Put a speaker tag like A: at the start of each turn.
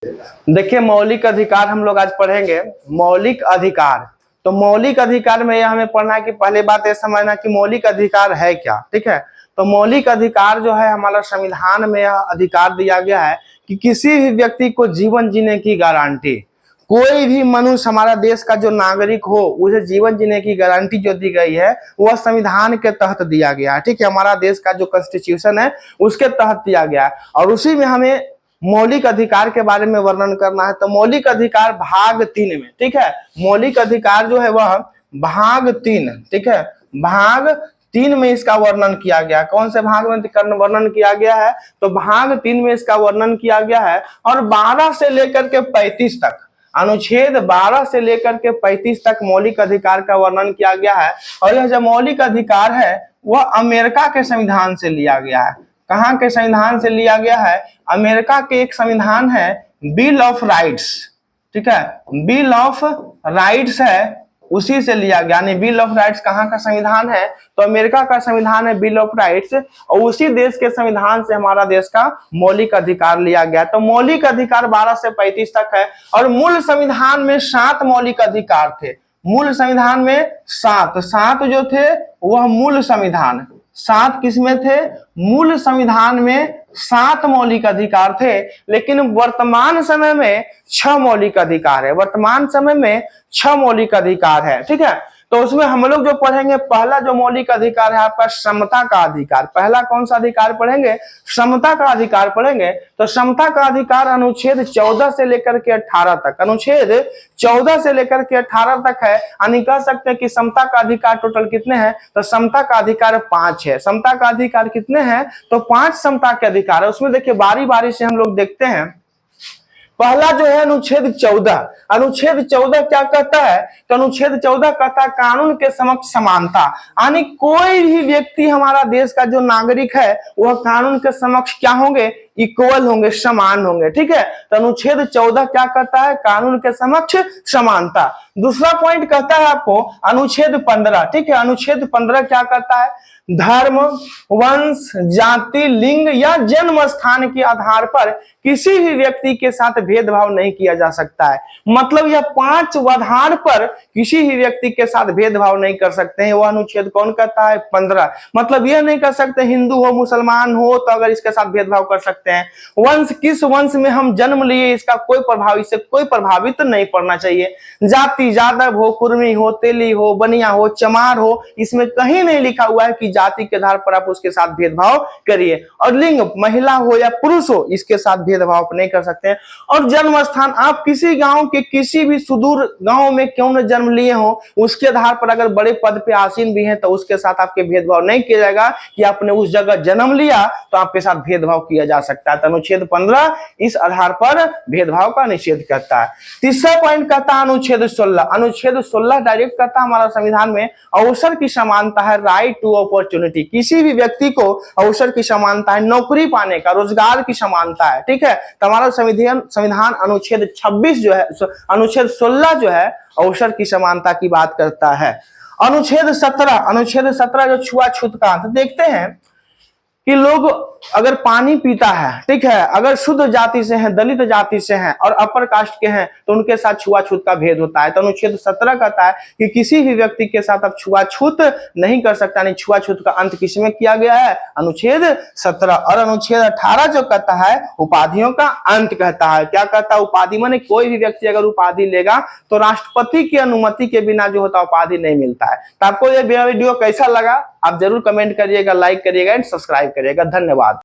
A: देखिए, मौलिक अधिकार हम लोग आज पढ़ेंगे। मौलिक अधिकार, तो मौलिक अधिकार में यह हमें पढ़ना है कि पहले बात यह समझना कि मौलिक अधिकार है क्या। ठीक है, तो मौलिक अधिकार जो है हमारा संविधान में यह अधिकार दिया गया है कि किसी भी व्यक्ति को जीवन जीने की गारंटी, कोई भी मनुष्य हमारा देश का जो नागरिक हो उसे जीवन जीने की गारंटी जो दी गई है वह संविधान के तहत दिया गया है। ठीक है, हमारा देश का जो कॉन्स्टिट्यूशन है उसके तहत दिया गया है और उसी में हमें मौलिक अधिकार के बारे में वर्णन करना है। तो मौलिक अधिकार भाग 3 में, ठीक है, मौलिक अधिकार जो है वह भाग 3, ठीक है, भाग 3 में इसका वर्णन किया गया। कौन से भाग में वर्णन किया गया है? तो भाग 3 में इसका वर्णन किया गया है और 12 से लेकर के 35 तक, अनुच्छेद 12 से लेकर के 35 तक मौलिक अधिकार का वर्णन किया गया है। और यह जो मौलिक अधिकार है वह अमेरिका के संविधान से लिया गया है। कहाँ के संविधान से लिया गया है? अमेरिका के एक संविधान है बिल ऑफ राइट्स, ठीक है, बिल ऑफ राइट्स है, उसी से लिया गया। यानी बिल ऑफ राइट्स कहाँ का संविधान है? तो अमेरिका का संविधान है बिल ऑफ राइट्स और उसी देश के संविधान से हमारा देश का मौलिक अधिकार लिया गया। तो मौलिक अधिकार 12 से 35 तक है और मूल संविधान में 7 मौलिक अधिकार थे। मूल संविधान में 7 जो थे वह मूल संविधान, 7 किसमें थे? मूल संविधान में 7 मौलिक अधिकार थे, लेकिन वर्तमान समय में 6 मौलिक अधिकार है। वर्तमान समय में 6 मौलिक अधिकार है। ठीक है, तो उसमें हम लोग जो पढ़ेंगे, पहला जो मौलिक अधिकार है आपका समता का अधिकार। पहला कौन सा अधिकार पढ़ेंगे? समता का अधिकार पढ़ेंगे। तो समता का अधिकार अनुच्छेद 14 से लेकर के 18 तक, अनुच्छेद 14 से लेकर के 18 तक है। यानी कह सकते हैं कि समता का अधिकार टोटल कितने हैं? तो समता का अधिकार 5 है। समता का अधिकार कितने हैं? तो 5 समता के अधिकार है। उसमें देखिए बारी बारी से हम लोग देखते हैं। पहला जो है अनुच्छेद 14, अनुच्छेद 14 क्या कहता है? तो अनुच्छेद 14 कहता है कानून के समक्ष समानता, यानी कोई भी व्यक्ति हमारा देश का जो नागरिक है वह कानून के समक्ष क्या होंगे? इक्वल होंगे, समान होंगे। ठीक है, तो अनुच्छेद 14 क्या कहता है? कानून के समक्ष समानता। दूसरा पॉइंट कहता है आपको अनुच्छेद 15, ठीक है, अनुच्छेद 15 क्या कहता है? धर्म, वंश, जाति, लिंग या जन्म स्थान के आधार पर किसी भी व्यक्ति के साथ भेदभाव नहीं किया जा सकता है। मतलब यह 5 आधार पर किसी भी व्यक्ति के साथ भेदभाव नहीं कर सकते हैं। वह अनुच्छेद कौन कहता है? 15। मतलब यह नहीं कर सकते हिंदू हो मुसलमान हो तो अगर इसके साथ भेदभाव कर सकते हैं। वंश, किस वंश में हम जन्म लिए इसका कोई प्रभाव, इससे कोई प्रभावित नहीं पड़ना चाहिए। जाति, यादव हो, कुर्मी हो, तेली हो, बनिया हो, चमार हो, इसमें कहीं नहीं लिखा हुआ है कि जाति के आधार पर आप उसके साथ भेदभाव करिए। और लिंग, महिला हो या पुरुष हो, इसके साथ भेदभाव नहीं कर सकते हैं। और जन्म स्थान, आप किसी गांव के किसी भी सुदूर गांव में क्यों न जन्म लिए हो, उसके आधार पर अगर बड़े पद पे आसीन भी हैं तो उसके साथ आपके भेदभाव नहीं किया जाएगा कि आपने उस जगह जन्म लिया तो आपके साथ भेदभाव किया जा सकता है। तो अनुच्छेद 15 इस आधार पर भेदभाव का निषेध करता है। तीसरा पॉइंट कहता है अनुच्छेद 16, अनुच्छेद 16 डायरेक्ट कहता है हमारा संविधान में अवसर की समानता है, राइट टू अपॉर्चुनिटी। किसी भी व्यक्ति को अवसर की समानता है, नौकरी पाने का, रोजगार की समानता है। ठीक है, तो हमारा संविधान अनुच्छेद 26 जो है, अनुच्छेद 16 जो है अवसर की समानता की बात करता है। अनुच्छेद 17 जो छुआछूत का, तो देखते हैं कि लोग अगर पानी पीता है, ठीक है, अगर शुद्ध जाति से हैं, दलित जाति से हैं और अपर कास्ट के हैं तो उनके साथ छुआछूत का भेद होता है। तो अनुच्छेद 17 कहता है कि किसी भी व्यक्ति के साथ आप छुआछूत नहीं कर सकता। नहीं, छुआछूत का अंत किसमें किया गया है? अनुच्छेद 17। और अनुच्छेद 18 जो कहता है उपाधियों का अंत कहता है। क्या कहता है? उपाधि माने कोई भी व्यक्ति अगर उपाधि लेगा तो राष्ट्रपति की अनुमति के बिना जो होता उपाधि नहीं मिलता है। तो आपको यह वीडियो कैसा लगा आप जरूर कमेंट करिएगा, लाइक करिएगा एंड सब्सक्राइब करिएगा। धन्यवाद।